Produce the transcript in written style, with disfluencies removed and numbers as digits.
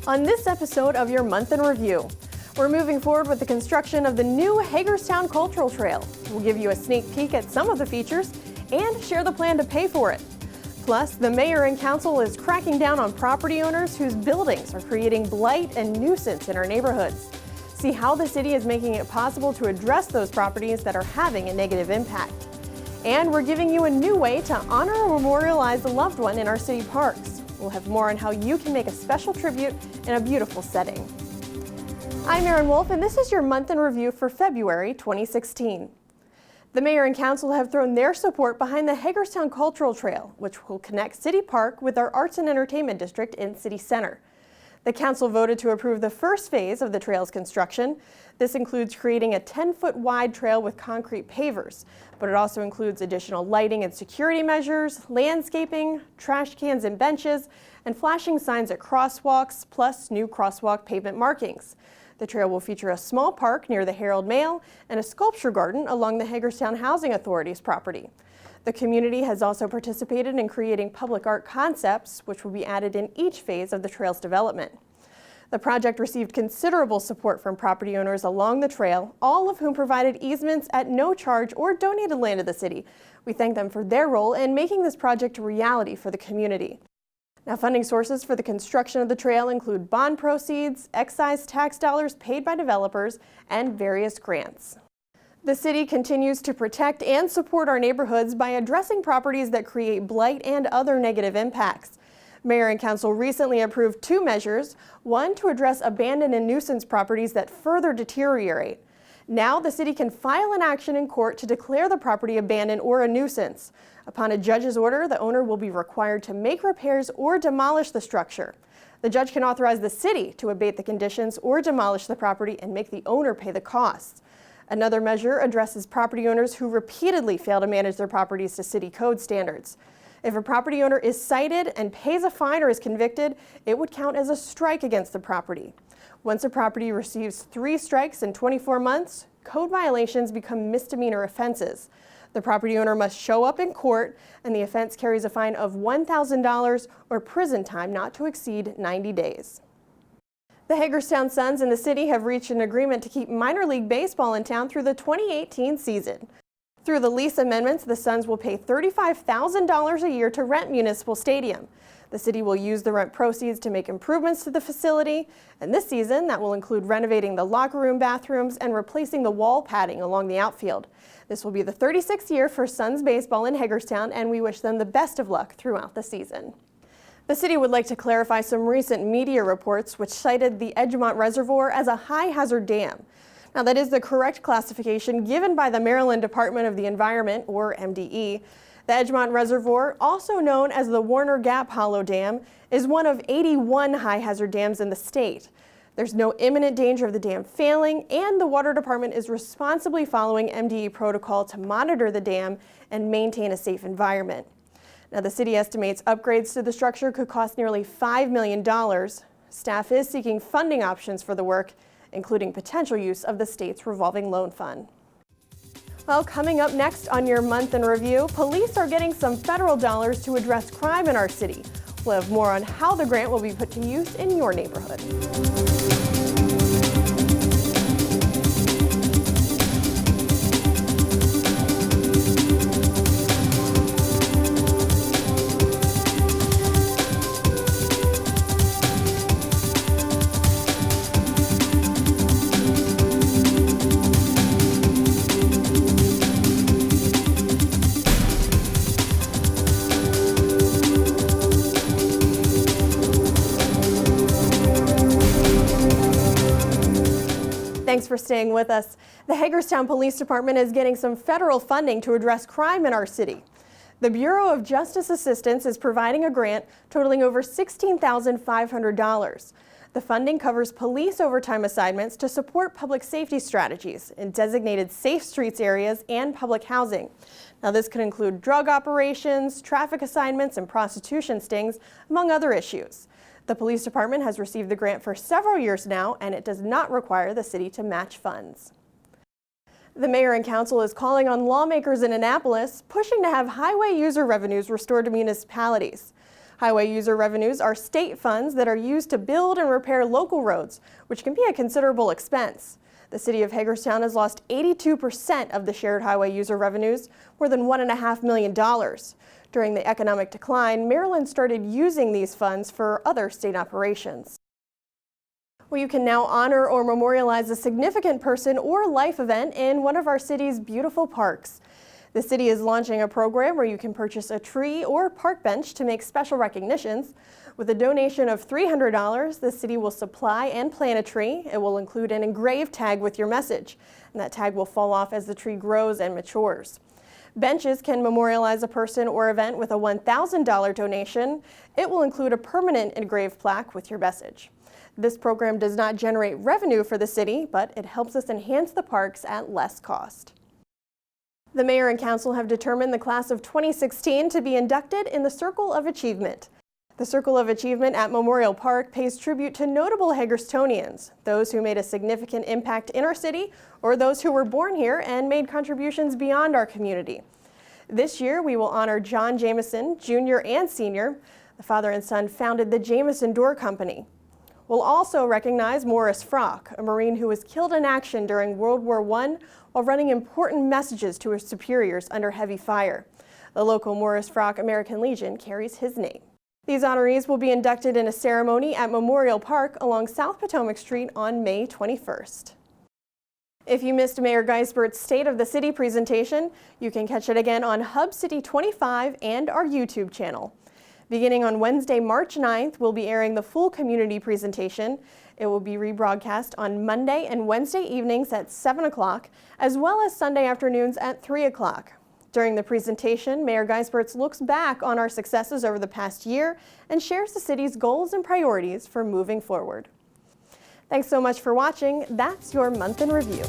On this episode of your Month in Review, we're moving forward with the construction of the new Hagerstown Cultural Trail. We'll give you a sneak peek at some of the features and share the plan to pay for it. Plus, the mayor and council is cracking down on property owners whose buildings are creating blight and nuisance in our neighborhoods. See how the city is making it possible to address those properties that are having a negative impact. And we're giving you a new way to honor or memorialize a loved one in our city parks. We'll have more on how you can make a special tribute in a beautiful setting. I'm Erin Wolf, and this is your Month in Review for February 2016. The mayor and council have thrown their support behind the Hagerstown Cultural Trail, which will connect City Park with our Arts and Entertainment District in City Center. The council voted to approve the first phase of the trail's construction. This includes creating a 10-foot wide trail with concrete pavers, but it also includes additional lighting and security measures, landscaping, trash cans and benches, and flashing signs at crosswalks, plus new crosswalk pavement markings. The trail will feature a small park near the Herald Mail and a sculpture garden along the Hagerstown Housing Authority's property. The community has also participated in creating public art concepts, which will be added in each phase of the trail's development. The project received considerable support from property owners along the trail, all of whom provided easements at no charge or donated land to the city. We thank them for their role in making this project a reality for the community. Now, funding sources for the construction of the trail include bond proceeds, excise tax dollars paid by developers, and various grants. The city continues to protect and support our neighborhoods by addressing properties that create blight and other negative impacts. Mayor and council recently approved two measures, one to address abandoned and nuisance properties that further deteriorate. Now the city can file an action in court to declare the property abandoned or a nuisance. Upon a judge's order, the owner will be required to make repairs or demolish the structure. The judge can authorize the city to abate the conditions or demolish the property and make the owner pay the costs. Another measure addresses property owners who repeatedly fail to manage their properties to city code standards. If a property owner is cited and pays a fine or is convicted, it would count as a strike against the property. Once a property receives 3 strikes in 24 months, code violations become misdemeanor offenses. The property owner must show up in court, and the offense carries a fine of $1,000 or prison time not to exceed 90 days. The Hagerstown Suns and the city have reached an agreement to keep minor league baseball in town through the 2018 season. Through the lease amendments, the Suns will pay $35,000 a year to rent Municipal Stadium. The city will use the rent proceeds to make improvements to the facility, and this season that will include renovating the locker room bathrooms and replacing the wall padding along the outfield. This will be the 36th year for Suns baseball in Hagerstown, and we wish them the best of luck throughout the season. The city would like to clarify some recent media reports which cited the Edgemont Reservoir as a high-hazard dam. Now, that is the correct classification given by the Maryland Department of the Environment, or MDE. The Edgemont Reservoir, also known as the Warner Gap Hollow Dam, is one of 81 high-hazard dams in the state. There's no imminent danger of the dam failing, and the Water Department is responsibly following MDE protocol to monitor the dam and maintain a safe environment. Now, the city estimates upgrades to the structure could cost nearly $5 million. Staff is seeking funding options for the work, including potential use of the state's revolving loan fund. Well, coming up next on your Month in Review, police are getting some federal dollars to address crime in our city. We'll have more on how the grant will be put to use in your neighborhood. Thanks for staying with us. The Hagerstown Police Department is getting some federal funding to address crime in our city. The Bureau of Justice Assistance is providing a grant totaling over $16,500. The funding covers police overtime assignments to support public safety strategies in designated safe streets areas and public housing. Now, this could include drug operations, traffic assignments, and prostitution stings, among other issues. The police department has received the grant for several years now, and it does not require the city to match funds. The mayor and council is calling on lawmakers in Annapolis, pushing to have highway user revenues restored to municipalities. Highway user revenues are state funds that are used to build and repair local roads, which can be a considerable expense. The city of Hagerstown has lost 82% of the shared highway user revenues, more than $1.5 million. During the economic decline, Maryland started using these funds for other state operations. Well, you can now honor or memorialize a significant person or life event in one of our city's beautiful parks. The city is launching a program where you can purchase a tree or park bench to make special recognitions. With a donation of $300, the city will supply and plant a tree. It will include an engraved tag with your message, and that tag will fall off as the tree grows and matures. Benches can memorialize a person or event with a $1,000 donation. It will include a permanent engraved plaque with your message. This program does not generate revenue for the city, but it helps us enhance the parks at less cost. The mayor and council have determined the class of 2016 to be inducted in the Circle of Achievement. The Circle of Achievement at Memorial Park pays tribute to notable Hagerstonians, those who made a significant impact in our city or those who were born here and made contributions beyond our community. This year, we will honor John Jameson, Jr. and Sr. The father and son founded the Jameson Door Company. We'll also recognize Morris Frock, a Marine who was killed in action during World War I while running important messages to his superiors under heavy fire. The local Morris Frock American Legion carries his name. These honorees will be inducted in a ceremony at Memorial Park along South Potomac Street on May 21st. If you missed Mayor Geisbert's State of the City presentation, you can catch it again on Hub City 25 and our YouTube channel. Beginning on Wednesday, March 9th, we'll be airing the full community presentation. It will be rebroadcast on Monday and Wednesday evenings at 7 o'clock, as well as Sunday afternoons at 3 o'clock. During the presentation, Mayor Geisberts looks back on our successes over the past year and shares the city's goals and priorities for moving forward. Thanks so much for watching. That's your Month in Review.